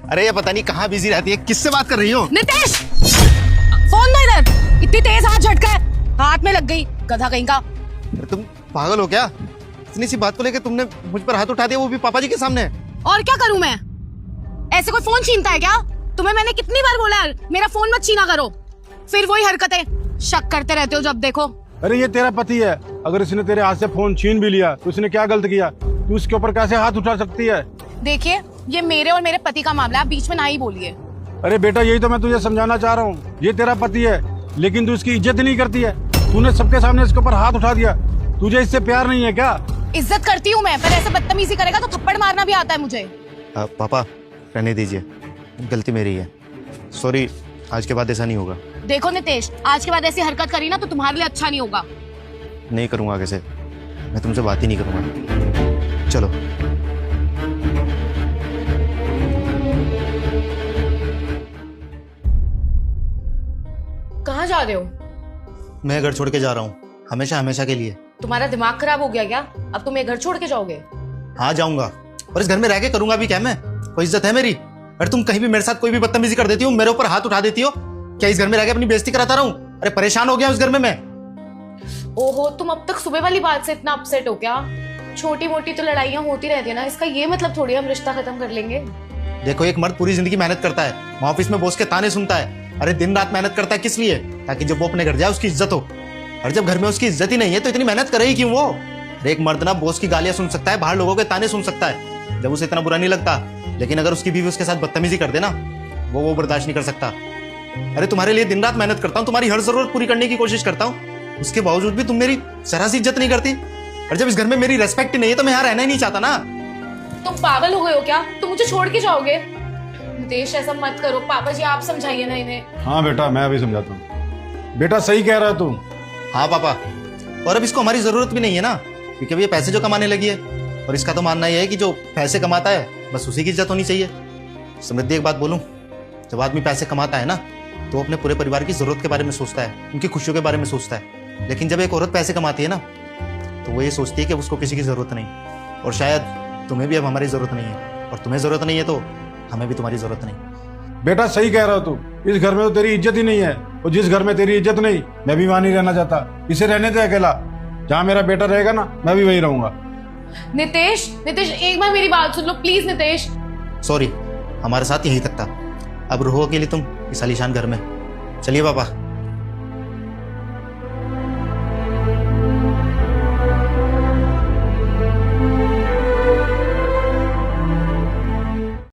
अरे ये पता नहीं कहाँ बिजी रहती है, किससे बात कर रही हो? नितेश, फोन दो इधर। इतनी तेज हाथ झटका है, हाथ में लग गई, गधा कहीं का। तुम पागल हो क्या? इतनी सी बात को लेकर तुमने मुझ पर हाथ उठा दिया, वो भी पापा जी के सामने। और क्या करूं मैं? ऐसे कोई फोन छीनता है क्या? तुम्हें मैंने कितनी बार बोला है मेरा फोन मत छीना करो, फिर वही हरकतें, शक करते रहते हो जब देखो। अरे ये तेरा पति है, अगर इसने तेरे हाथ से फोन छीन भी लिया तो इसने क्या गलत किया? तू इसके ऊपर कैसे हाथ उठा सकती है? देखिए, ये मेरे और मेरे पति का मामला है, आप बीच में ना ही बोलिए। अरे बेटा, यही तो मैं तुझे समझाना चाह रहा हूँ। ये तेरा पति है, लेकिन तू इसकी इज्जत नहीं करती है। तूने सबके सामने इसके ऊपर हाथ उठा दिया। तुझे इससे प्यार नहीं है क्या? इज्जत करती हूँ मैं, पर ऐसे बदतमीजी करेगा तो थप्पड़ मारना भी आता है मुझे। पापा रहने दीजिए, गलती मेरी है, सॉरी। आज के बाद ऐसा नहीं होगा। देखो नितेश, आज के बाद ऐसी हरकत करी ना तो तुम्हारे लिए अच्छा नहीं होगा। नहीं करूंगा आगे से, मैं तुमसे बात ही नहीं करूंगा। चलो। कहाँ जा रहे हो? मैं घर छोड़ के जा रहा हूँ, हमेशा हमेशा के लिए। तुम्हारा दिमाग खराब हो गया क्या? अब तुम ये घर छोड़ के जाओगे? हाँ जाऊंगा, और इस घर में रह के करूंगा भी क्या मैं? कोई इज्जत है मेरी? अरे तुम कहीं भी मेरे साथ कोई भी बदतमीजी कर देती हो, मेरे ऊपर हाथ उठा देती हो, क्या इस घर में रह के अपनी बेइज्जती कराता रहूं? अरे परेशान हो गया उस घर में मैं। ओहो, तुम अब तक सुबह वाली बात से इतना अपसेट हो क्या? छोटी मोटी तो लड़ाइयाँ होती रहती है ना, इसका ये मतलब थोड़ी हम रिश्ता खत्म कर लेंगे। देखो, एक मर्द पूरी जिंदगी मेहनत करता है, वहाँ ऑफिस में बॉस के ताने सुनता है। अरे दिन रात मेहनत करता है किस लिए? ताकि जब वो अपने घर जाए उसकी इज्जत हो। और जब घर में उसकी इज्जत ही नहीं है तो इतनी मेहनत करे ही क्यों वो? अरे एक मर्द ना बॉस की गालियां सुन सकता है, बाहर लोगों के ताने सुन सकता है, जब उसे इतना बुरा नहीं लगता। लेकिन अगर उसकी बीवी उसके साथ बदतमीजी कर दे ना, वो बर्दाश्त नहीं कर सकता। अरे तुम्हारे लिए दिन रात मेहनत करता हूँ, तुम्हारी हर जरूरत पूरी करने की कोशिश करता हूँ, उसके बावजूद भी तुम मेरी जरा सी इज्जत नहीं करती। और जब इस घर में मेरी रेस्पेक्ट नहीं है तो मैं यहाँ रहना ही नहीं चाहता ना। तुम पागल हो गए हो क्या? तुम मुझे छोड़ के जाओगे? नितेश, ऐसा मत करो, पापा जी आप समझाइए ना इन्हें। हाँ बेटा, मैं अभी समझाता हूँ। बेटा सही कह रहा है तू। हाँ पापा, और अब इसको हमारी जरूरत भी नहीं है ना, क्योंकि अब ये पैसे जो कमाने लगी है, और इसका तो मानना यह है कि जो पैसे कमाता है बस उसी की इज्जत होनी चाहिए। समृद्धि, एक बात बोलूं, जब आदमी पैसे कमाता है ना तो वो अपने पूरे परिवार की जरूरत के बारे में सोचता है, उनकी खुशियों के बारे में सोचता है। लेकिन जब एक औरत पैसे कमाती है ना तो वो ये सोचती है कि उसको किसी की जरूरत नहीं। और शायद तुम्हें भी अब हमारी जरूरत नहीं है, और तुम्हें जरूरत नहीं है तो हमें भी तुम्हारी जरूरत नहीं। बेटा सही कह रहा हो तू, इस घर में तो तेरी इज्जत ही नहीं है, और जिस घर में तेरी इज्जत नहीं, मैं भी वहां नहीं रहना चाहता। इसे रहने दे अकेला, जहाँ मेरा बेटा रहेगा ना मैं भी वही रहूंगा। नितेश, नितेश एक बार मेरी बात सुन लो प्लीज। नितेश सॉरी, हमारे साथ यही तक था, अब रहो अकेले तुम इस आलीशान घर में। चलिए पापा।